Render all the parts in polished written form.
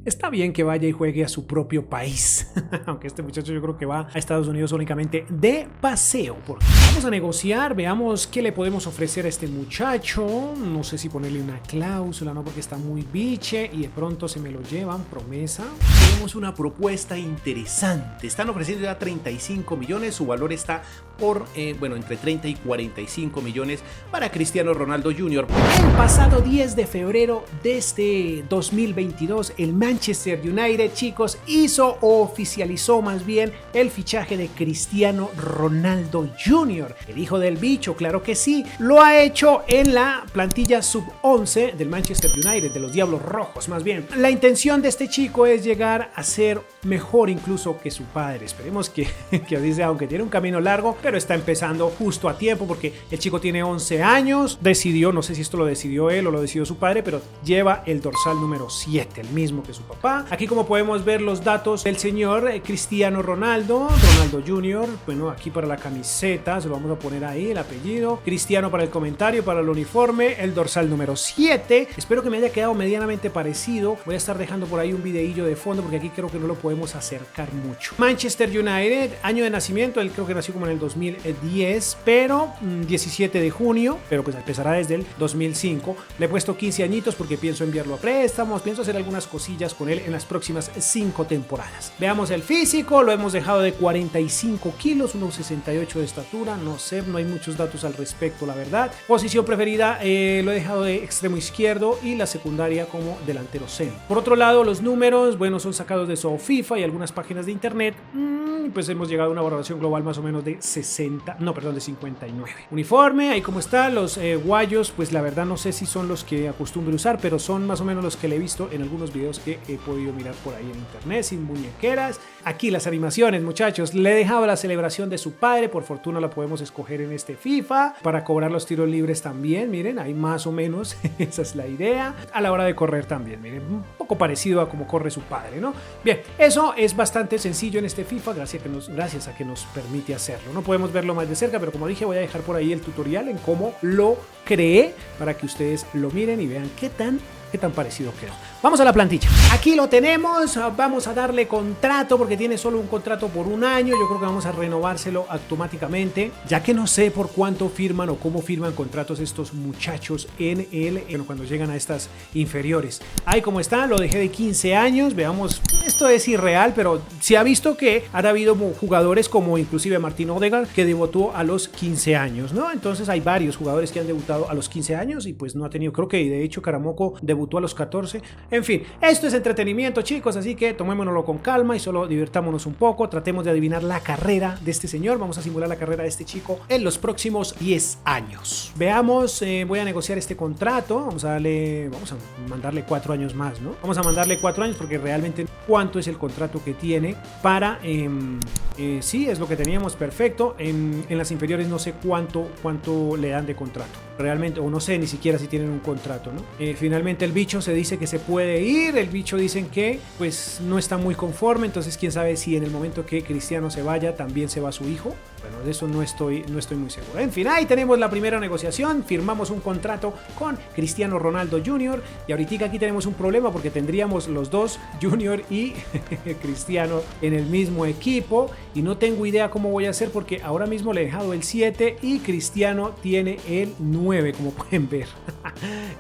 está bien que vaya y juegue a su propio país. Aunque este muchacho yo creo que va a Estados Unidos únicamente de paseo. Porque vamos a negociar, veamos qué le podemos ofrecer a este muchacho. No sé si ponerle una cláusula, ¿no? Porque está muy biche y de pronto se me lo llevan, promesa. Tenemos una propuesta interesante. Están ofreciendo ya 35 millones. Su valor está por, entre 30 y 45 millones para Cristiano Ronaldo Jr. El pasado 10 de febrero de este 2022, el Manchester United, chicos, oficializó más bien el fichaje de Cristiano Ronaldo Jr., el hijo del bicho, claro que sí. Lo ha hecho en la plantilla sub-11 del Manchester United, de los Diablos Rojos más bien. La intención de este chico es llegar a ser mejor incluso que su padre. Esperemos que dice, aunque tiene un camino largo, pero está empezando justo a tiempo porque el chico tiene 11 años, decidió, no sé si esto lo decidió él o lo decidió su padre, pero lleva el dorsal número 7, el mismo que su papá. Aquí como podemos ver los datos del señor Cristiano Ronaldo Jr., bueno, aquí para la camiseta se lo vamos a poner ahí, el apellido, Cristiano para el comentario, para el uniforme, el dorsal número 7. Espero que me haya quedado medianamente parecido. Voy a estar dejando por ahí un videillo de fondo porque aquí creo que no lo podemos acercar mucho. Manchester United, año de nacimiento, él creo que nació como en el 2010, pero 17 de junio, pero pues empezará desde el 2005. Le he puesto 15 añitos porque pienso enviarlo a préstamos, pienso hacer algunas cosillas con él en las próximas 5 temporadas. Veamos el físico, lo hemos dejado de 45 kilos, unos 68 de estatura, no sé, no hay muchos datos al respecto, la verdad. Posición preferida, lo he dejado de extremo izquierdo y la secundaria como delantero centro. Por otro lado, los números, bueno, son sacados de su FIFA y algunas páginas de internet. Pues hemos llegado a una valoración global más o menos de 59. Uniforme, ahí como está, los guayos, pues la verdad no sé si son los que acostumbro usar, pero son más o menos los que le he visto en algunos videos que he podido mirar por ahí en internet, sin muñequeras. Aquí las animaciones, muchachos, le he dejado la celebración de su padre, por fortuna la podemos escoger en este FIFA, para cobrar los tiros libres también, miren, ahí más o menos, esa es la idea, a la hora de correr también, miren, un poco parecido a como corre su padre, ¿no? Bien, eso es bastante sencillo en este FIFA, gracias a que nos permite hacerlo. No podemos verlo más de cerca, pero como dije, voy a dejar por ahí el tutorial en cómo lo creé para que ustedes lo miren y vean qué tan parecido quedó. Vamos a la plantilla. Aquí lo tenemos. Vamos a darle contrato porque tiene solo un contrato por un año. Yo creo que vamos a renovárselo automáticamente, ya que no sé por cuánto firman o cómo firman contratos estos muchachos cuando llegan a estas inferiores. Ahí como está, lo dejé de 15 años. Veamos, esto es irreal, pero se ha visto que han habido jugadores como inclusive Martín Odegaard que debutó a los 15 años, ¿no? Entonces hay varios jugadores que han debutado a los 15 años y pues no ha tenido, creo que de hecho Caramoco debutó a los 14. En fin, esto es entretenimiento, chicos, así que tomémonoslo con calma y solo divirtámonos un poco. Tratemos de adivinar la carrera de este señor. Vamos a simular la carrera de este chico en los próximos 10 años. Veamos, voy a negociar este contrato. Vamos a mandarle 4 años más, ¿no? Vamos a mandarle 4 años porque realmente cuánto es el contrato que tiene para... sí, es lo que teníamos, perfecto. En las inferiores no sé cuánto le dan de contrato. Realmente, o no sé ni siquiera si tienen un contrato, ¿no? Finalmente el bicho se dice que se puede ir. El bicho dicen que pues no está muy conforme. Entonces quién sabe si en el momento que Cristiano se vaya también se va su hijo. Bueno, de eso no estoy muy seguro. En fin, ahí tenemos la primera negociación. Firmamos un contrato con Cristiano Ronaldo Jr. Y ahorita aquí tenemos un problema porque tendríamos los dos, Junior y Cristiano, en el mismo equipo. Y no tengo idea cómo voy a hacer porque ahora mismo le he dejado el 7 y Cristiano tiene el 9, como pueden ver.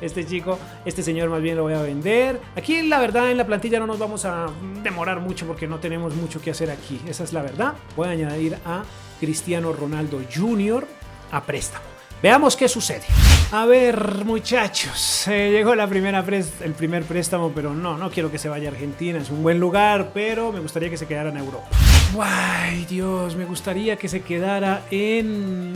Este señor más bien lo voy a vender. Aquí la verdad en la plantilla no nos vamos a demorar mucho porque no tenemos mucho que hacer aquí. Esa es la verdad. Voy a añadir a Cristiano Ronaldo Jr. a préstamo. Veamos qué sucede. A ver, muchachos, llegó el primer préstamo, pero no quiero que se vaya a Argentina. Es un buen lugar, pero me gustaría que se quedara en Europa. Ay, Dios, me gustaría que se quedara en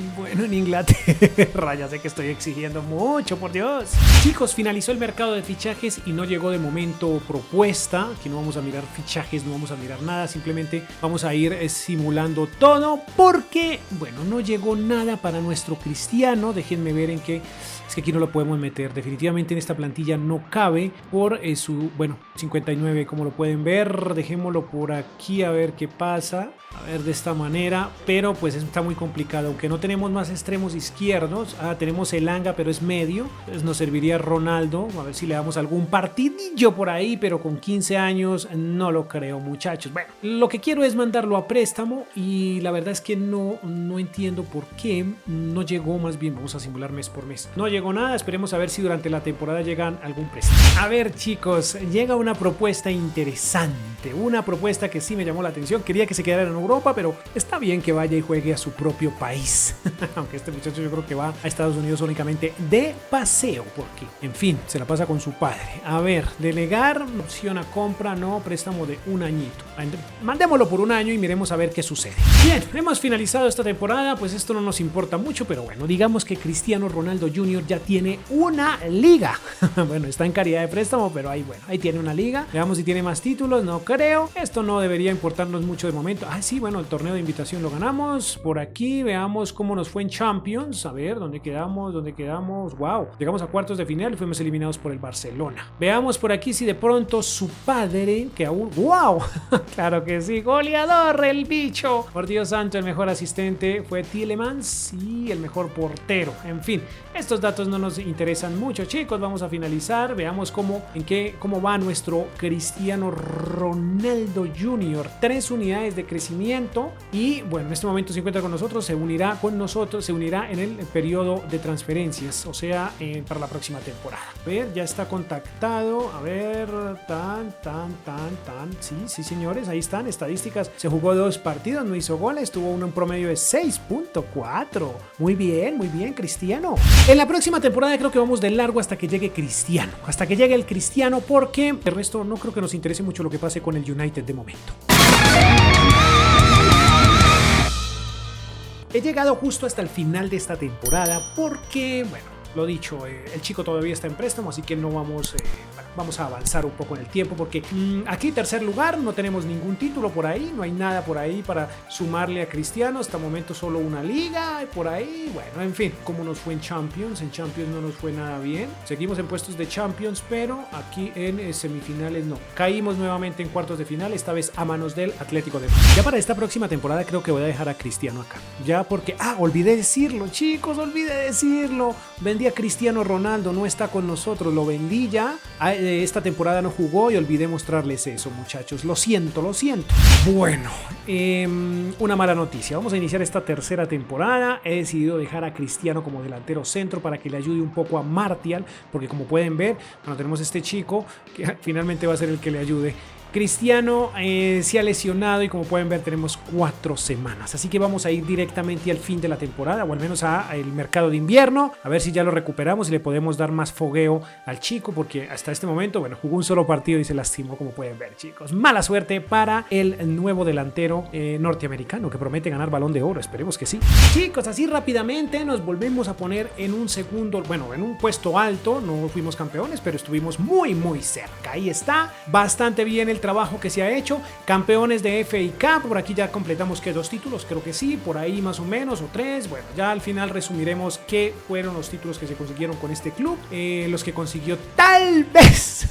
Inglaterra. Ya sé que estoy exigiendo mucho, por Dios. Chicos, finalizó el mercado de fichajes y no llegó de momento propuesta. Aquí no vamos a mirar fichajes, no vamos a mirar nada. Simplemente vamos a ir simulando todo porque, bueno, no llegó nada para nuestro Cristiano. Déjenme ver en qué Es que aquí no lo podemos meter. Definitivamente en esta plantilla no cabe por su, bueno, 59, como lo pueden ver. Dejémoslo por aquí a ver qué pasa. A ver, de esta manera, pero pues está muy complicado, aunque no tenemos más extremos izquierdos. Tenemos Elanga, pero es medio, pues nos serviría Ronaldo, a ver si le damos algún partidillo por ahí, pero con 15 años no lo creo, muchachos. Bueno, lo que quiero es mandarlo a préstamo y la verdad es que no entiendo por qué no llegó. Más bien vamos a simular mes por mes, no llegó nada. Esperemos a ver si durante la temporada llegan algún préstamo. A ver, chicos, llega una propuesta interesante, una propuesta que sí me llamó la atención. Quería que se quedara en Europa, pero está bien que vaya y juegue a su propio país. Aunque este muchacho yo creo que va a Estados Unidos únicamente de paseo, porque, en fin, se la pasa con su padre. A ver, delegar, opción a compra, no, préstamo de un añito. Mandémoslo por un año y miremos a ver qué sucede. Bien, hemos finalizado esta temporada, pues esto no nos importa mucho, pero bueno, digamos que Cristiano Ronaldo Jr. ya tiene una liga. Bueno, está en calidad de préstamo, pero ahí, bueno, ahí tiene una liga. Veamos si tiene más títulos, no creo. Esto no debería importarnos mucho de momento. Sí, bueno, el torneo de invitación lo ganamos. Por aquí veamos cómo nos fue en Champions. A ver, ¿dónde quedamos? Wow, llegamos a cuartos de final y fuimos eliminados por el Barcelona. Veamos por aquí si de pronto su padre, que aún... ¡Wow! Claro que sí, goleador, el bicho. Por Dios santo, el mejor asistente fue Tielemans y el mejor portero. En fin, estos datos no nos interesan mucho, chicos. Vamos a finalizar. Veamos cómo va nuestro Cristiano Ronaldo Jr. 3 unidades de crecimiento. Y bueno, en este momento se encuentra con nosotros, se unirá en el periodo de transferencias, o sea, para la próxima temporada. A ver, ya está contactado. A ver, sí, señores, ahí están estadísticas. Se jugó 2 partidos, no hizo goles, tuvo un promedio de 6.4. Muy bien, Cristiano. En la próxima temporada creo que vamos de largo hasta que llegue Cristiano, hasta que llegue el Cristiano, porque el resto no creo que nos interese mucho lo que pase con el United de momento. He llegado justo hasta el final de esta temporada porque, bueno, lo dicho, el chico todavía está en préstamo, así que no vamos a avanzar un poco en el tiempo porque aquí tercer lugar, no tenemos ningún título por ahí, no hay nada por ahí para sumarle a Cristiano, hasta el momento solo una liga por ahí. Bueno, en fin, como nos fue en Champions no nos fue nada bien, seguimos en puestos de Champions, pero aquí en semifinales no, caímos nuevamente en cuartos de final, esta vez a manos del Atlético de Madrid. Ya para esta próxima temporada creo que voy a dejar a Cristiano acá, ya porque, olvidé decirlo, chicos, vendí a Cristiano Ronaldo, no está con nosotros, lo vendí ya. Esta temporada no jugó y olvidé mostrarles eso, muchachos. Lo siento. Bueno, una mala noticia. Vamos a iniciar esta tercera temporada. He decidido dejar a Cristiano como delantero centro para que le ayude un poco a Martial, porque como pueden ver, bueno, tenemos este chico que finalmente va a ser el que le ayude. Cristiano se ha lesionado y como pueden ver tenemos 4 semanas, así que vamos a ir directamente al fin de la temporada, o al menos al mercado de invierno, a ver si ya lo recuperamos y le podemos dar más fogueo al chico, porque hasta este momento, bueno, jugó un solo partido y se lastimó, como pueden ver, chicos. Mala suerte para el nuevo delantero norteamericano que promete ganar Balón de Oro, esperemos que sí. Chicos, así rápidamente nos volvemos a poner en un segundo, bueno, en un puesto alto. No fuimos campeones, pero estuvimos muy cerca. Ahí está, bastante bien el trabajo que se ha hecho. Campeones de FA Cup, por aquí ya completamos que 2 títulos, creo que sí, por ahí más o menos, o 3. Bueno, ya al final resumiremos qué fueron los títulos que se consiguieron con este club, los que consiguió tal vez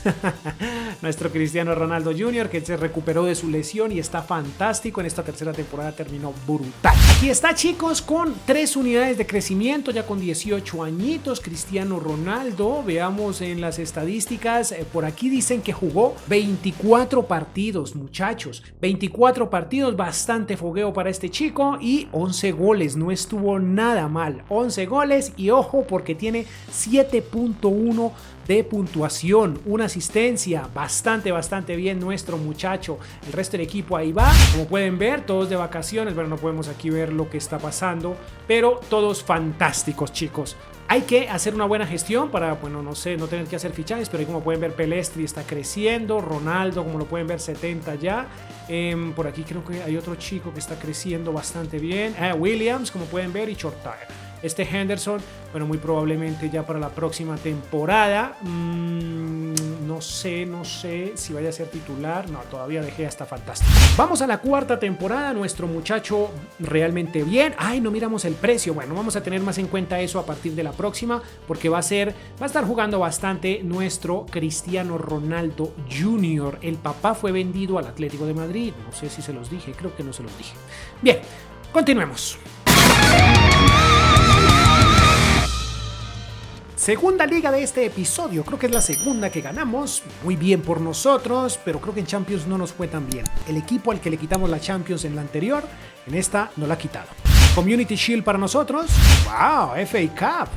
nuestro Cristiano Ronaldo Jr., que se recuperó de su lesión y está fantástico. En esta tercera temporada terminó brutal. Aquí está, chicos, con 3 unidades de crecimiento, ya con 18 añitos, Cristiano Ronaldo. Veamos en las estadísticas, por aquí dicen que jugó 24 partidos, muchachos, 24 partidos, bastante fogueo para este chico, y 11 goles, no estuvo nada mal, 11 goles, y ojo porque tiene 7.1 de puntuación, una asistencia, bastante bien nuestro muchacho. El resto del equipo ahí va, como pueden ver, todos de vacaciones. Bueno, no podemos aquí ver lo que está pasando, pero todos fantásticos, chicos. Hay que hacer una buena gestión para, bueno, no sé, no tener que hacer fichajes, pero ahí como pueden ver, Pelestri está creciendo, Ronaldo, como lo pueden ver, 70 ya. Por aquí creo que hay otro chico que está creciendo bastante bien, Williams, como pueden ver, y Shortire. Este Henderson, bueno, muy probablemente ya para la próxima temporada. No sé si vaya a ser titular. No, todavía De Gea está fantástico. Vamos a la cuarta temporada. Nuestro muchacho realmente bien. Ay, no miramos el precio. Bueno, vamos a tener más en cuenta eso a partir de la próxima, porque va a estar jugando bastante nuestro Cristiano Ronaldo Jr. El papá fue vendido al Atlético de Madrid. No sé si se los dije, creo que no se los dije. Bien, continuemos. Segunda liga de este episodio, creo que es la segunda que ganamos, muy bien por nosotros, pero creo que en Champions no nos fue tan bien. El equipo al que le quitamos la Champions en la anterior, en esta no la ha quitado. Community Shield para nosotros, wow, FA Cup,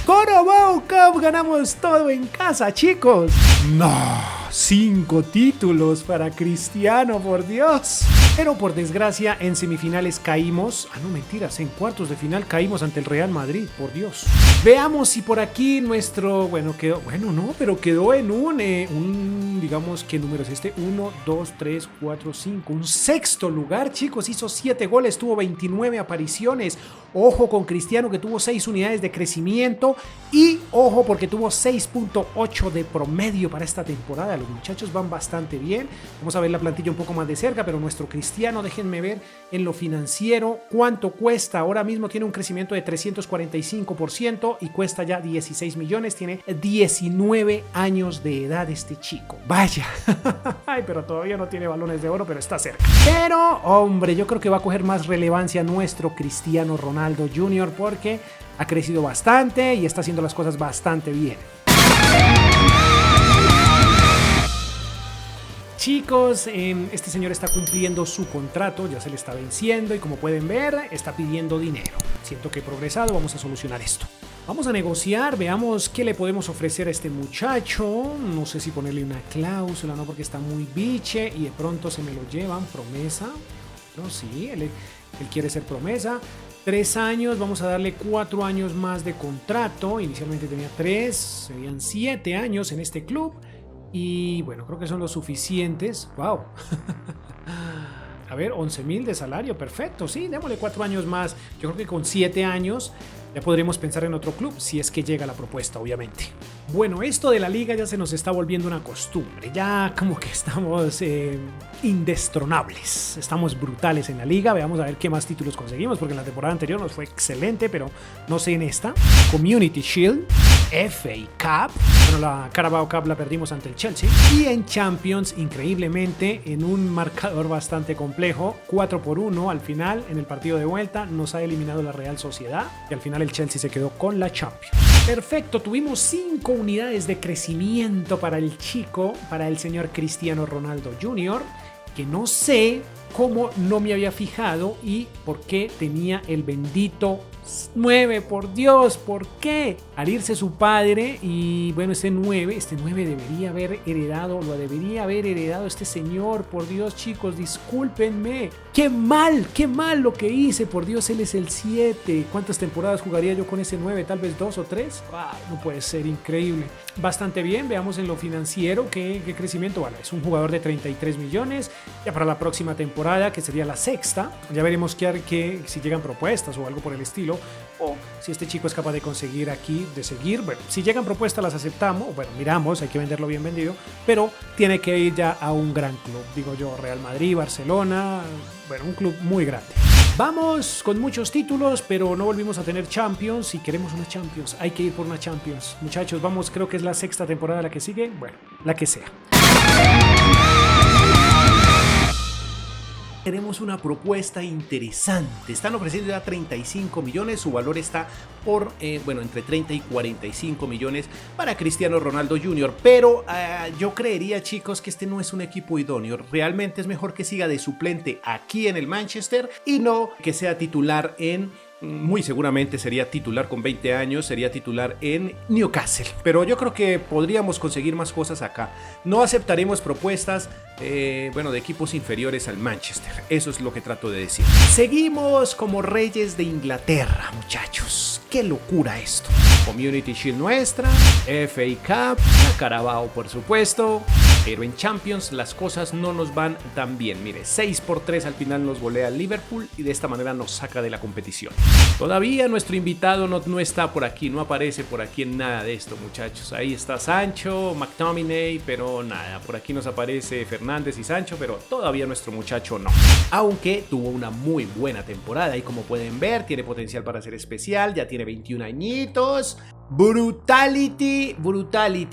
Carabao Cup, ganamos todo en casa, chicos. No, 5 títulos para Cristiano, por Dios. Pero por desgracia en semifinales caímos. No mentiras, en cuartos de final caímos ante el Real Madrid, por Dios. Veamos si por aquí nuestro, quedó en un digamos, ¿qué número es este? 1, 2, 3, 4, 5, un sexto lugar, chicos. Hizo 7 goles, tuvo 29 apariciones. Ojo con Cristiano, que tuvo 6 unidades de crecimiento, y ojo porque tuvo 6.8 de promedio para esta temporada. Los muchachos van bastante bien. Vamos a ver la plantilla un poco más de cerca, pero nuestro Cristiano, déjenme ver en lo financiero cuánto cuesta. Ahora mismo tiene un crecimiento de 345% y cuesta ya 16 millones. Tiene 19 años de edad este chico. Vaya. Ay, pero todavía no tiene balones de oro, pero está cerca. Pero, hombre, yo creo que va a coger más relevancia nuestro Cristiano Ronaldo Jr. porque ha crecido bastante y está haciendo las cosas bastante bien. Chicos, este señor está cumpliendo su contrato, ya se le está venciendo y como pueden ver, está pidiendo dinero. Siento que he progresado, vamos a solucionar esto. Vamos a negociar, veamos qué le podemos ofrecer a este muchacho. No sé si ponerle una cláusula, no, porque está muy biche y de pronto se me lo llevan. Promesa, no, sí, él quiere ser promesa. 3 años, vamos a darle 4 años más de contrato. Inicialmente tenía 3, serían 7 años en este club. Y bueno, creo que son los suficientes. ¡Wow! A ver, 11,000 de salario, perfecto. Sí, démosle 4 años más. Yo creo que con 7 años ya podremos pensar en otro club, si es que llega la propuesta, obviamente. Bueno, esto de la liga ya se nos está volviendo una costumbre. Ya como que estamos indestronables. Estamos brutales en la liga. Veamos a ver qué más títulos conseguimos, porque en la temporada anterior nos fue excelente, pero no sé en esta. Community Shield, FA Cup. Bueno, la Carabao Cup la perdimos ante el Chelsea. Y en Champions, increíblemente, en un marcador bastante complejo, 4-1 al final, en el partido de vuelta, nos ha eliminado la Real Sociedad. Y al final el Chelsea se quedó con la Champions. Perfecto, tuvimos 5 unidades de crecimiento para el chico, para el señor Cristiano Ronaldo Jr., que no sé cómo no me había fijado y por qué tenía el bendito 9, por Dios, ¿por qué? Al irse su padre y bueno, este 9 debería haber heredado, lo debería haber heredado este señor, por Dios, chicos, discúlpenme. Qué mal lo que hice, por Dios, él es el 7. ¿Cuántas temporadas jugaría yo con ese 9? Tal vez 2 o 3. No puede ser, increíble. Bastante bien, veamos en lo financiero qué crecimiento. Vale, es un jugador de 33 millones, ya para la próxima temporada, que sería la sexta, ya veremos si llegan propuestas o algo por el estilo, o si este chico es capaz de conseguir aquí, de seguir. Bueno, si llegan propuestas las aceptamos, bueno, miramos, hay que venderlo bien vendido, pero tiene que ir ya a un gran club, digo yo, Real Madrid, Barcelona, bueno, un club muy grande. Vamos con muchos títulos, pero no volvimos a tener Champions. Si queremos una Champions, hay que ir por una Champions. Muchachos, vamos, creo que es la sexta temporada la que sigue, bueno, la que sea. Tenemos una propuesta interesante. Están ofreciendo ya 35 millones. Su valor está por, entre 30 y 45 millones para Cristiano Ronaldo Jr. Pero yo creería, chicos, que este no es un equipo idóneo. Realmente es mejor que siga de suplente aquí en el Manchester y no que sea titular muy seguramente sería titular con 20 años, sería titular en Newcastle. Pero yo creo que podríamos conseguir más cosas acá. No aceptaremos propuestas bueno, de equipos inferiores al Manchester. Eso es lo que trato de decir. Seguimos como reyes de Inglaterra, muchachos. ¡Qué locura esto! Community Shield nuestra, FA Cup, la Carabao por supuesto, pero en Champions las cosas no nos van tan bien. Mire, 6-3 al final nos golea el Liverpool y de esta manera nos saca de la competición. Todavía nuestro invitado no está por aquí, no aparece por aquí en nada de esto, muchachos. Ahí está Sancho, McTominay, pero nada, por aquí nos aparece Fernández y Sancho, pero todavía nuestro muchacho no. Aunque tuvo una muy buena temporada y como pueden ver, tiene potencial para ser especial, ya tiene 21 añitos. Brutality,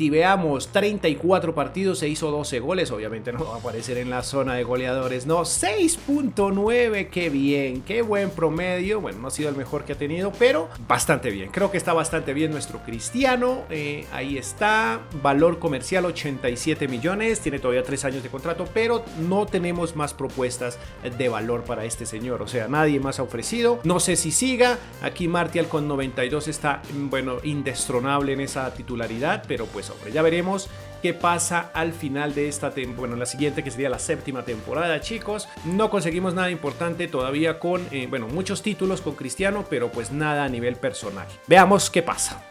veamos, 34 partidos, se hizo 12 goles, obviamente no va a aparecer en la zona de goleadores, no, 6.9, qué bien, qué buen promedio, bueno, no ha sido el mejor que ha tenido, pero bastante bien, creo que está bastante bien nuestro Cristiano, ahí está, valor comercial 87 millones, tiene todavía 3 años de contrato, pero no tenemos más propuestas de valor para este señor, o sea, nadie más ha ofrecido, no sé si siga, aquí Martial con 92 está, bueno, indestronable en esa titularidad, pero pues hombre, ya veremos qué pasa al final de esta temporada, bueno, la siguiente que sería la 7ª temporada, chicos. No conseguimos nada importante todavía con, bueno, muchos títulos con Cristiano, pero pues nada a nivel personal. Veamos qué pasa.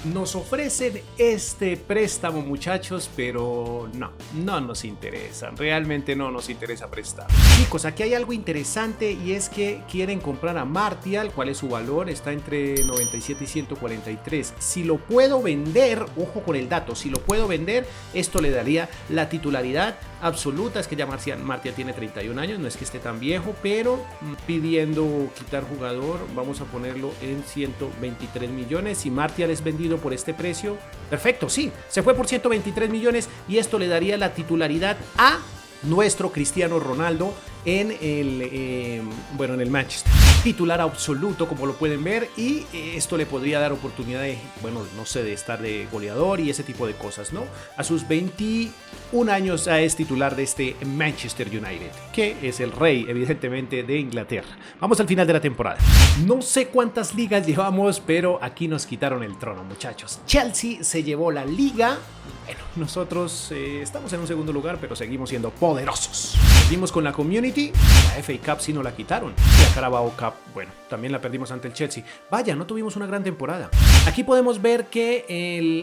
Nos ofrecen este préstamo, muchachos, pero no nos interesa, realmente no nos interesa prestar. Chicos, aquí hay algo interesante y es que quieren comprar a Martial. ¿Cuál es su valor? Está entre 97 y 143. Si lo puedo vender, ojo con el dato, si lo puedo vender, esto le daría la titularidad absoluta. Es que ya Martial tiene 31 años, no es que esté tan viejo, pero pidiendo quitar jugador, vamos a ponerlo en 123 millones. Si Martial es vendido por este precio, perfecto, sí, se fue por 123 millones y esto le daría la titularidad a nuestro Cristiano Ronaldo en el Manchester. Titular absoluto, como lo pueden ver, y esto le podría dar oportunidad de, bueno, no sé, de estar de goleador y ese tipo de cosas, ¿no? A sus 21 años ya es titular de este Manchester United, que es el rey, evidentemente, de Inglaterra. Vamos al final de la temporada. No sé cuántas ligas llevamos, pero aquí nos quitaron el trono, muchachos. Chelsea se llevó la liga. Bueno, nosotros estamos en un segundo lugar, pero seguimos siendo poderosos. Seguimos con la Community, la FA Cup sí no la quitaron, la Carabao Cup, bueno, también la perdimos ante el Chelsea. Vaya, no tuvimos una gran temporada. Aquí podemos ver que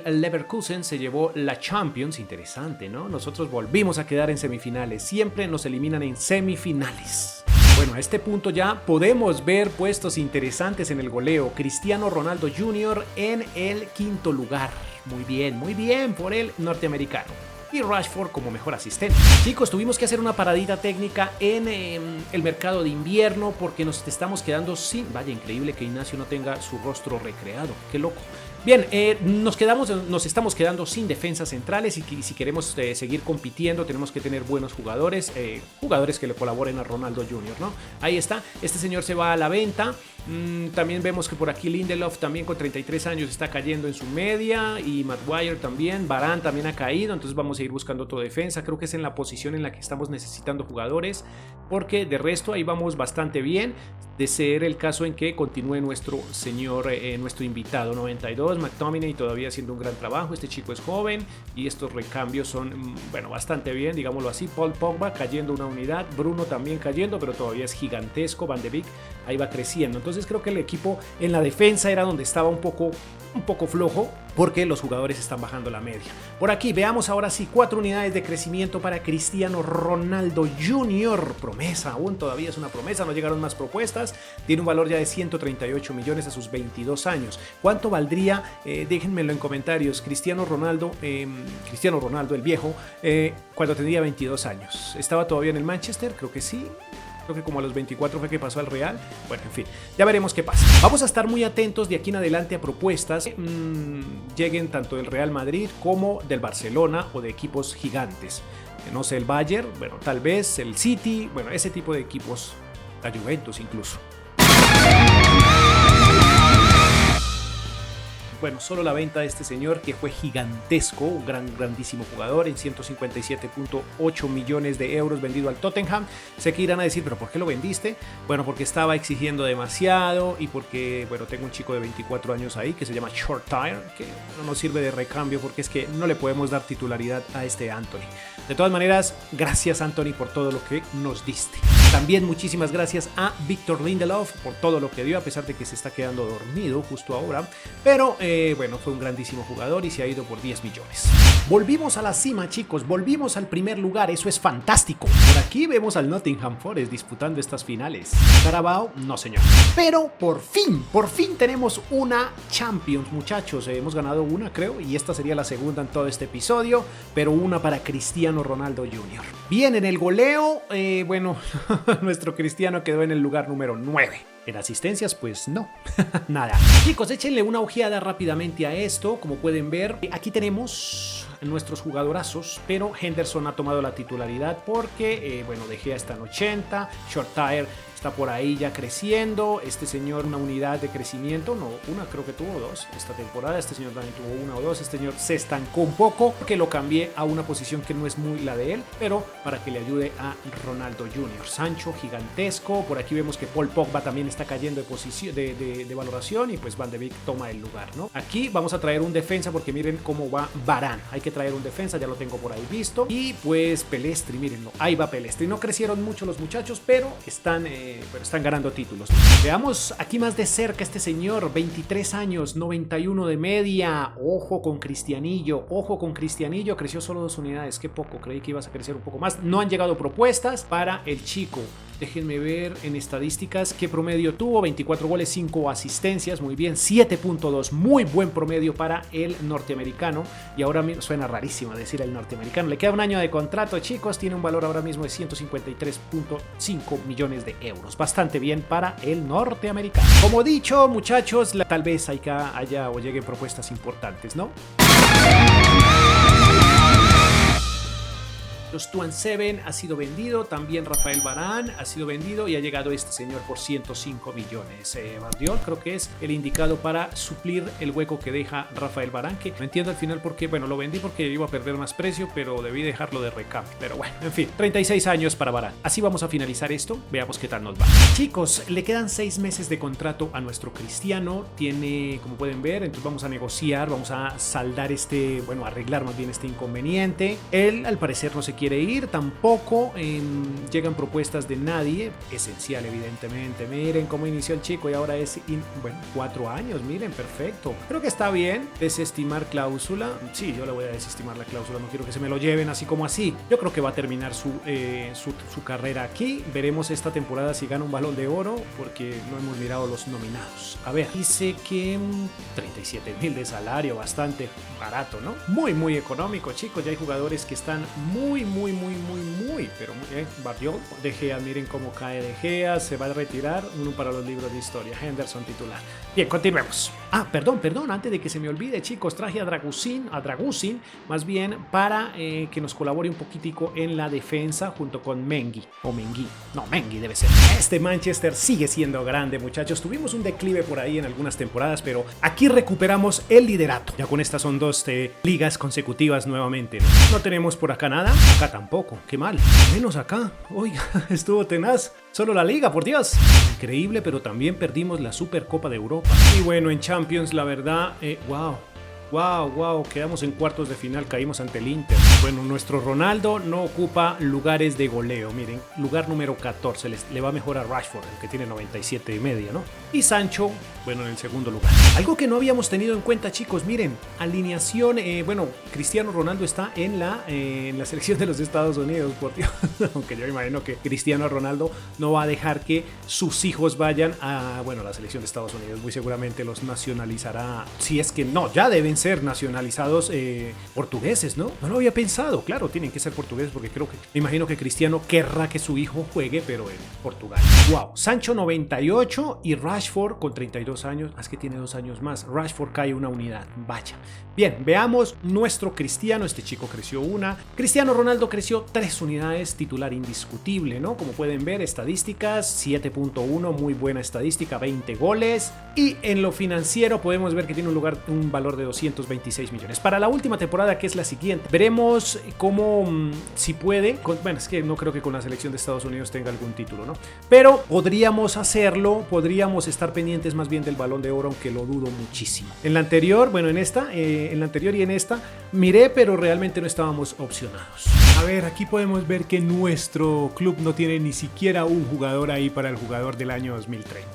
el Leverkusen se llevó la Champions, interesante, ¿no? Nosotros volvimos a quedar en semifinales, siempre nos eliminan en semifinales. Bueno, a este punto ya podemos ver puestos interesantes en el goleo. Cristiano Ronaldo Jr. en el 5º lugar. Muy bien por el norteamericano. Y Rashford como mejor asistente. Chicos, tuvimos que hacer una paradita técnica en el mercado de invierno porque nos estamos quedando sin... Vaya, increíble que Ignacio no tenga su rostro recreado. Qué loco. Bien, nos estamos quedando sin defensas centrales y si queremos seguir compitiendo tenemos que tener buenos jugadores, jugadores que le colaboren a Ronaldo Jr., ¿no? Ahí está, este señor se va a la venta. También vemos que por aquí Lindelof también con 33 años está cayendo en su media y Maguire también, Varane también ha caído, entonces vamos a ir buscando otro defensa. Creo que es en la posición en la que estamos necesitando jugadores porque de resto ahí vamos bastante bien, de ser el caso en que continúe nuestro señor, nuestro invitado 92, McTominay todavía haciendo un gran trabajo. Este chico es joven y estos recambios son, bueno, bastante bien, digámoslo así. Paul Pogba cayendo una unidad, Bruno también cayendo, pero todavía es gigantesco. Van de Beek ahí va creciendo. Entonces creo que el equipo en la defensa era donde estaba un poco flojo porque los jugadores están bajando la media. Por aquí veamos ahora sí 4 unidades de crecimiento para Cristiano Ronaldo Jr. Promesa, aún todavía es una promesa, no llegaron más propuestas. Tiene un valor ya de 138 millones a sus 22 años. ¿Cuánto valdría? Déjenmelo en comentarios. Cristiano Ronaldo el viejo, cuando tenía 22 años. ¿Estaba todavía en el Manchester? Creo que sí. Creo que como a los 24 fue que pasó al Real. Bueno, en fin, ya veremos qué pasa. Vamos a estar muy atentos de aquí en adelante a propuestas que lleguen tanto del Real Madrid como del Barcelona o de equipos gigantes. No sé, el Bayern, bueno, tal vez el City, bueno, ese tipo de equipos, la Juventus incluso. bueno, solo la venta de este señor que fue gigantesco, un grandísimo jugador en 157.8 millones de euros vendido al Tottenham. Sé que irán a decir, pero ¿por qué lo vendiste? Bueno, porque estaba exigiendo demasiado y porque, bueno, tengo un chico de 24 años ahí que se llama Short Tire, que no nos sirve de recambio porque es que no le podemos dar titularidad a este Anthony. De todas maneras, gracias Anthony por todo lo que nos diste. También muchísimas gracias a Victor Lindelof por todo lo que dio, a pesar de que se está quedando dormido justo ahora. Pero bueno, fue un grandísimo jugador y se ha ido por 10 millones. Volvimos a la cima, chicos, volvimos al primer lugar, eso es fantástico. Por aquí vemos al Nottingham Forest disputando estas finales. Carabao, no señor. Pero por fin tenemos una Champions, muchachos. Hemos ganado una, creo, y esta sería la segunda en todo este episodio, pero una para Cristiano Ronaldo Jr. Bien, en el goleo, bueno, nuestro Cristiano quedó en el lugar número 9. En asistencias, pues no, nada. Chicos, échenle una ojeada rápidamente a esto. Como pueden ver, aquí tenemos nuestros jugadorazos, pero Henderson ha tomado la titularidad porque, bueno, De Gea está en 80, Short Tire está por ahí ya creciendo, este señor una unidad de crecimiento, no, una creo que tuvo dos esta temporada, este señor también tuvo una o dos, este señor se estancó un poco porque lo cambié a una posición que no es muy la de él, pero para que le ayude a Ronaldo Jr. Sancho gigantesco, por aquí vemos que Paul Pogba también está cayendo de posición de valoración y pues Van de Beek toma el lugar, ¿no? Aquí vamos a traer un defensa porque miren cómo va Varane, hay que traer un defensa, ya lo tengo por ahí visto, y pues Pelestri, mírenlo, ahí va Pelestri, no crecieron mucho los muchachos, pero están ganando títulos. Veamos aquí más de cerca este señor, 23 años, 91 de media, ojo con Cristianillo, creció solo 2 unidades, qué poco, creí que ibas a crecer un poco más, no han llegado propuestas para el chico. Déjenme ver en estadísticas qué promedio tuvo, 24 goles, 5 asistencias, muy bien, 7.2, muy buen promedio para el norteamericano, y ahora suena rarísimo decir el norteamericano, le queda un año de contrato, chicos, tiene un valor ahora mismo de 153.5 millones de euros, bastante bien para el norteamericano. Como dicho, muchachos, tal vez haya o lleguen propuestas importantes, ¿no? Los 2-7 ha sido vendido, también Rafael Varane ha sido vendido y ha llegado este señor por 105 millones. Guardiola creo que es el indicado para suplir el hueco que deja Rafael Varane, que no entiendo al final por qué, bueno, lo vendí porque iba a perder más precio, pero debí dejarlo de recambio. Pero bueno, en fin, 36 años para Varane. Así vamos a finalizar esto, veamos qué tal nos va. Chicos, le quedan 6 meses de contrato a nuestro Cristiano, tiene, como pueden ver, entonces vamos a negociar, vamos a saldar arreglar más bien este inconveniente. Él al parecer no se quiere ir, tampoco llegan propuestas de nadie, esencial evidentemente. Miren cómo inició el chico y ahora es 4 años, miren, perfecto. Creo que está bien desestimar cláusula. Sí, yo le voy a desestimar la cláusula, no quiero que se me lo lleven así como así. Yo creo que va a terminar su carrera aquí. Veremos esta temporada si gana un Balón de Oro, porque no hemos mirado los nominados. A ver, dice que 37.000 de salario, bastante barato, ¿no? Muy económico, chicos. Ya hay jugadores que están muy Guardiola, De Gea, miren cómo cae De Gea, se va a retirar, uno para los libros de historia, Henderson titular. Bien, continuemos. Perdón, antes de que se me olvide, chicos, traje a Dragusin, más bien para que nos colabore un poquitico en la defensa junto con Mengi debe ser. Este Manchester sigue siendo grande, muchachos, tuvimos un declive por ahí en algunas temporadas, pero aquí recuperamos el liderato, ya con estas son 2 ligas consecutivas nuevamente. No tenemos por acá nada, acá tampoco, qué mal, menos acá, oiga, estuvo tenaz, solo la liga, por Dios, increíble, pero también perdimos la Supercopa de Europa, y bueno, en Champions la verdad, wow, quedamos en cuartos de final, caímos ante el Inter. Bueno, nuestro Ronaldo no ocupa lugares de goleo, miren, lugar número 14, le va mejor a Rashford, el que tiene 97 y media, ¿no? Y Sancho, bueno, en el segundo lugar. Algo que no habíamos tenido en cuenta, chicos, miren, alineación, Cristiano Ronaldo está en la selección de los Estados Unidos, por Dios, aunque yo imagino que Cristiano Ronaldo no va a dejar que sus hijos vayan a, la selección de Estados Unidos, muy seguramente los nacionalizará, si es que no, ya deben deben ser nacionalizados portugueses, ¿no? No lo había pensado, claro, tienen que ser portugueses porque me imagino que Cristiano querrá que su hijo juegue, pero en Portugal. Wow, Sancho 98 y Rashford con 32 años, es que tiene 2 años más. Rashford cae una unidad, vaya. Bien, veamos nuestro Cristiano, este chico creció una. Cristiano Ronaldo creció 3 unidades, titular indiscutible, ¿no? Como pueden ver, estadísticas, 7.1, muy buena estadística, 20 goles. Y en lo financiero podemos ver que tiene un valor de 226 millones. Para la última temporada, que es la siguiente, veremos cómo, si puede, bueno, es que no creo que con la selección de Estados Unidos tenga algún título, ¿no? Pero podríamos hacerlo, podríamos estar pendientes más bien del Balón de Oro, aunque lo dudo muchísimo. En la anterior, bueno, en la anterior y en esta, miré, pero realmente no estábamos opcionados. A ver, aquí podemos ver que nuestro club no tiene ni siquiera un jugador ahí para el jugador del año 2030.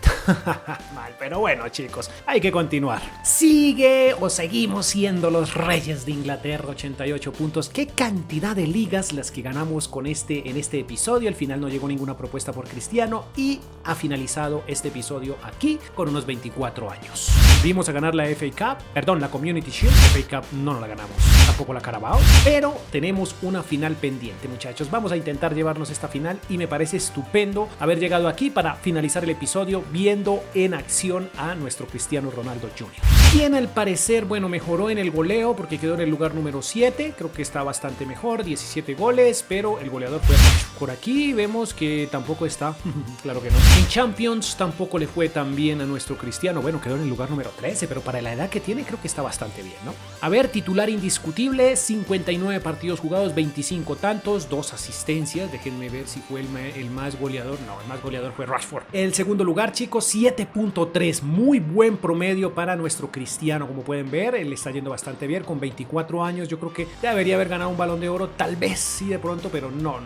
Mal, pero bueno, chicos, hay que continuar. Sigue o seguimos siendo los reyes de Inglaterra, 88 puntos. Qué cantidad de ligas las que ganamos en este episodio. Al final no llegó ninguna propuesta por Cristiano y ha finalizado este episodio aquí con unos 24 años. Vimos a ganar la la Community Shield. FA Cup no la ganamos, tampoco la Carabao, pero tenemos una final pendiente, muchachos. Vamos a intentar llevarnos esta final y me parece estupendo haber llegado aquí para finalizar el episodio viendo en acción a nuestro Cristiano Ronaldo Jr. Quien al parecer, bueno, mejoró en el goleo porque quedó en el lugar número 7, creo que está bastante mejor, 17 goles, pero el goleador fue por aquí. Vemos que tampoco está, claro que no. En Champions tampoco le fue tan bien a nuestro Cristiano, bueno, quedó en el lugar número 13, pero para la edad que tiene creo que está bastante bien, ¿no? A ver, titular indiscutible, 59 partidos jugados, 25 tantos, 2 asistencias, déjenme ver si fue el más goleador, no, el más goleador fue Rashford. El segundo lugar, chicos, 7.3, muy buen promedio para nuestro Cristiano, como pueden ver, él está yendo bastante bien, con 24 años, yo creo que debería haber ganado un Balón de Oro, tal vez sí de pronto, pero no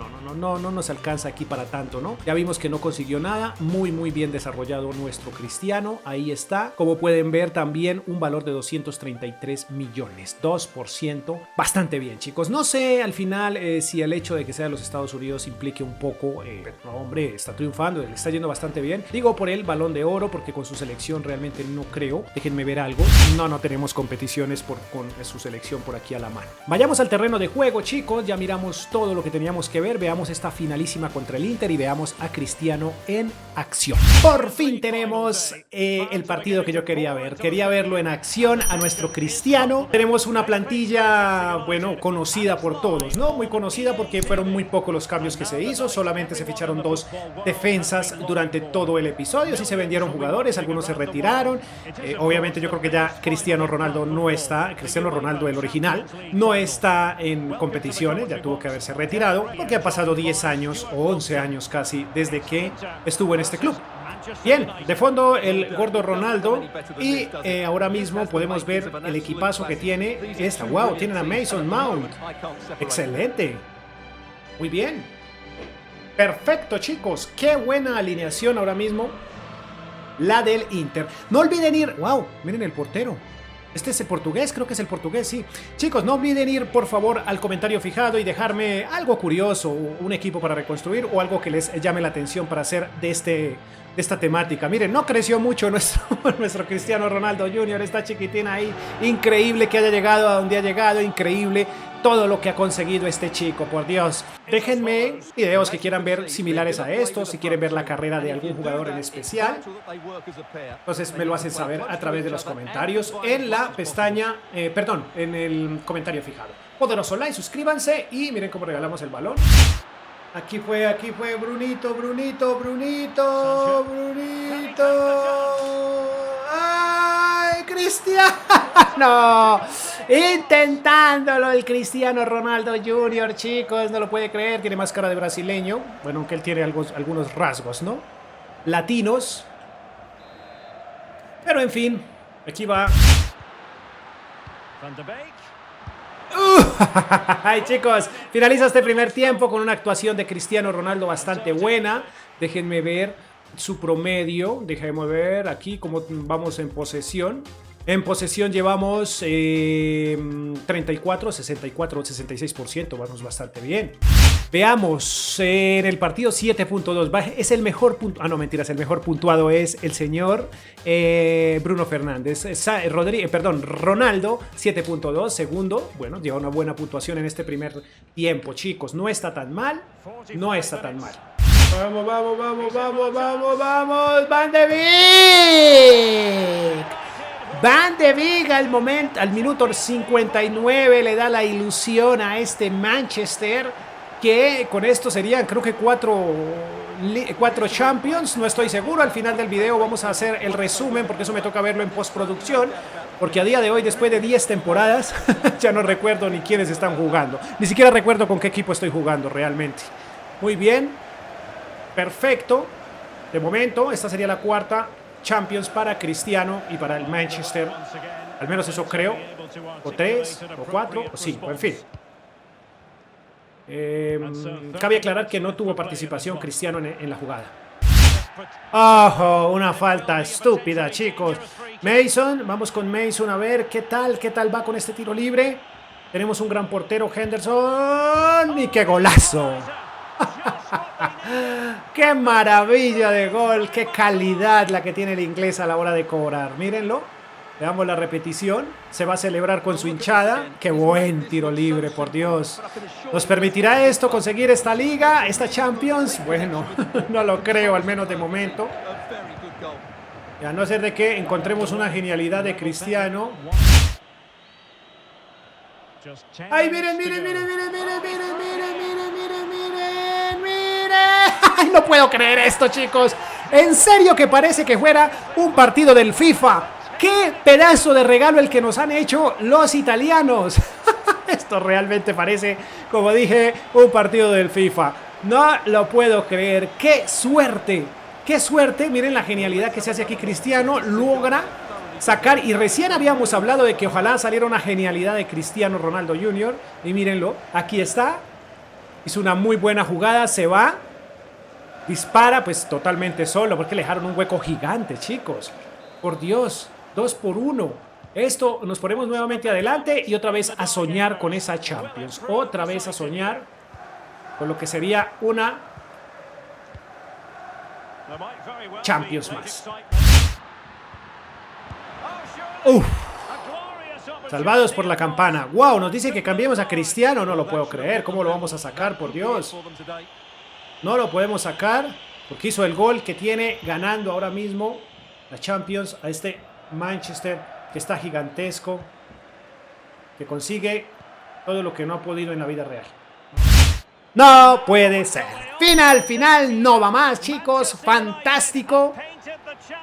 nos alcanza aquí para tanto, ¿no? Ya vimos que no consiguió nada, muy bien desarrollado nuestro Cristiano, ahí está, como pueden ver también un valor de 233 millones, 2%, bastante bien, chicos. No sé al final si el hecho de que sea de los Estados Unidos implique un poco, no, hombre, está triunfando, le está yendo bastante bien, digo por el Balón de Oro, porque con su selección realmente no creo, déjenme ver algo, no tenemos competiciones con su selección por aquí a la mano. Vayamos al terreno de juego, chicos, ya miramos todo lo que teníamos que ver, veamos esta finalísima contra el Inter y veamos a Cristiano en acción. Por fin tenemos el partido que yo quería verlo en acción a nuestro Cristiano. Tenemos una plantilla, bueno, conocida por todos, ¿no? Muy conocida porque fueron muy pocos los cambios que se hizo, solamente se ficharon 2 defensas durante todo el episodio, sí se vendieron jugadores, algunos se retiraron, obviamente yo creo que ya Cristiano Ronaldo no está, Cristiano Ronaldo el original, no está en competiciones, ya tuvo que haberse retirado, porque ha pasado 10 años o 11 años casi desde que estuvo en este club. Bien, de fondo el gordo Ronaldo y ahora mismo podemos ver el equipazo que tiene esta. Wow, tienen a Mason Mount. Excelente. Muy bien. Perfecto, chicos. Qué buena alineación ahora mismo la del Inter. No olviden ir. Wow, miren el portero. Este es el portugués, creo que es el portugués, sí. Chicos, no olviden ir, por favor, al comentario fijado y dejarme algo curioso, un equipo para reconstruir o algo que les llame la atención para hacer de esta temática. Miren, no creció mucho nuestro Cristiano Ronaldo Jr., está chiquitín ahí. Increíble que haya llegado a donde ha llegado, increíble todo lo que ha conseguido este chico, por Dios. Déjenme videos que quieran ver similares a estos, si quieren ver la carrera de algún jugador en especial. Entonces me lo hacen saber a través de los comentarios en la pestaña, en el comentario fijado. Poderoso like, suscríbanse y miren cómo regalamos el balón. Aquí fue Brunito. ¡Ay, Cristiano! Intentándolo el Cristiano Ronaldo Jr., chicos, no lo puede creer, tiene más cara de brasileño. Bueno, aunque él tiene algunos rasgos, ¿no? Latinos. Pero en fin, aquí va. Ay, chicos, finaliza este primer tiempo con una actuación de Cristiano Ronaldo bastante buena. Déjenme ver su promedio. Déjenme ver aquí cómo vamos en posesión. En posesión llevamos 34, 64, 66%, vamos bastante bien. Veamos, en el partido 7.2, es el mejor punto, no mentiras, el mejor puntuado es el señor Bruno Fernández. Ronaldo 7.2, segundo, bueno, lleva una buena puntuación en este primer tiempo, chicos, no está tan mal, no está tan mal. Vamos, vamos, vamos, vamos, vamos, vamos, Van de Beek. Van de Beek al minuto 59 le da la ilusión a este Manchester, que con esto serían creo que cuatro Champions, no estoy seguro. Al final del video vamos a hacer el resumen porque eso me toca verlo en postproducción, porque a día de hoy, después de 10 temporadas, ya no recuerdo ni quiénes están jugando, ni siquiera recuerdo con qué equipo estoy jugando realmente. Muy bien, perfecto. De momento esta sería la cuarta Champions para Cristiano y para el Manchester, al menos eso creo, o 3, o 4, o 5, en fin. Cabe aclarar que no tuvo participación Cristiano en la jugada. ¡Oh! Una falta estúpida, chicos. Mason, vamos con Mason a ver qué tal va con este tiro libre. Tenemos un gran portero, Henderson, y qué golazo. ¡Qué maravilla de gol! ¡Qué calidad la que tiene el inglés a la hora de cobrar! Mírenlo. Le damos la repetición. Se va a celebrar con su hinchada. ¡Qué buen tiro libre, por Dios! ¿Nos permitirá esto conseguir esta liga, esta Champions? Bueno, no lo creo, al menos de momento. Y a no ser de que encontremos una genialidad de Cristiano. ¡Ay, miren, miren, miren, miren, miren, miren, miren, miren, miren, miren, miren! ¡Ay, no puedo creer esto, chicos! En serio que parece que fuera un partido del FIFA. ¡Qué pedazo de regalo el que nos han hecho los italianos! Esto realmente parece, como dije, un partido del FIFA. No lo puedo creer. ¡Qué suerte! ¡Qué suerte! Miren la genialidad que se hace aquí Cristiano. Logra sacar, y recién habíamos hablado de que ojalá saliera una genialidad de Cristiano Ronaldo Jr. Y mírenlo, aquí está. Hizo una muy buena jugada, se va. Dispara pues totalmente solo, porque le dejaron un hueco gigante, chicos. Por Dios, 2-1. Esto, nos ponemos nuevamente adelante y otra vez a soñar con esa Champions. Otra vez a soñar con lo que sería una Champions más. Uf. Salvados por la campana. Wow, nos dice que cambiemos a Cristiano. No lo puedo creer. ¿Cómo lo vamos a sacar, por Dios? No lo podemos sacar porque hizo el gol que tiene ganando ahora mismo la Champions a este Manchester que está gigantesco, que consigue todo lo que no ha podido en la vida real. No puede ser. Final, no va más, chicos. Fantástico.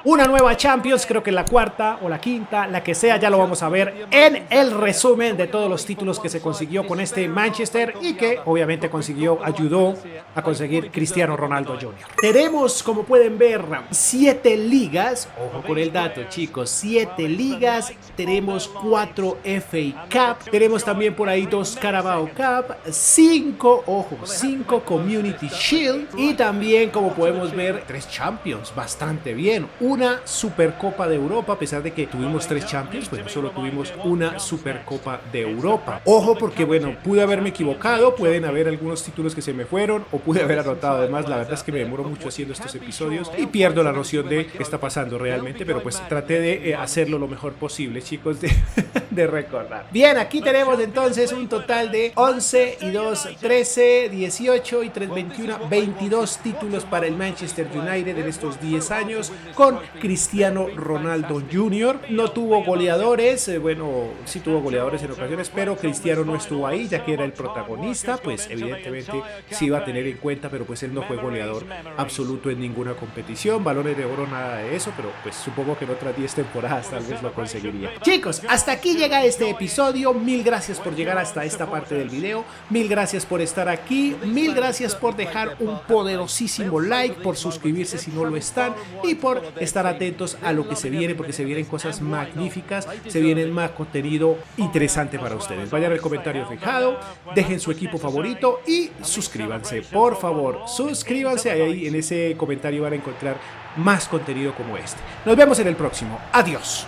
Una nueva Champions, creo que la cuarta o la quinta, la que sea, ya lo vamos a ver en el resumen de todos los títulos que se consiguió con este Manchester y que obviamente ayudó a conseguir Cristiano Ronaldo Jr. Tenemos, como pueden ver, 7 ligas, ojo con el dato, chicos, 7 ligas, tenemos 4 FA Cup, tenemos también por ahí 2 Carabao Cup, 5 Community Shield y también, como podemos ver, 3 Champions, bastante bien. Una Supercopa de Europa, a pesar de que tuvimos 3 Champions, bueno, solo tuvimos una Supercopa de Europa. Ojo porque, bueno, pude haberme equivocado, pueden haber algunos títulos que se me fueron o pude haber anotado. Además, la verdad es que me demoro mucho haciendo estos episodios y pierdo la noción de qué está pasando realmente, pero pues traté de hacerlo lo mejor posible, chicos, de recordar. Bien, aquí tenemos entonces un total de 11 y 2, 13, 18 y 3, 21, 22 títulos para el Manchester United en estos 10 años con Cristiano Ronaldo Jr. No tuvo goleadores, bueno, sí tuvo goleadores en ocasiones, pero Cristiano no estuvo ahí, ya que era el protagonista, pues evidentemente sí iba a tener en cuenta, pero pues él no fue goleador absoluto en ninguna competición, balones de oro, nada de eso, pero pues supongo que en otras 10 temporadas tal vez lo conseguiría. Chicos, hasta aquí llega este episodio, mil gracias por llegar hasta esta parte del video, mil gracias por estar aquí, mil gracias por dejar un poderosísimo like, por suscribirse si no lo están y por estar atentos a lo que se viene, porque se vienen cosas magníficas, se vienen más contenido interesante para ustedes. Vayan al comentario fijado, dejen su equipo favorito y suscríbanse, por favor, suscríbanse, ahí en ese comentario van a encontrar más contenido como este. Nos vemos en el próximo, adiós.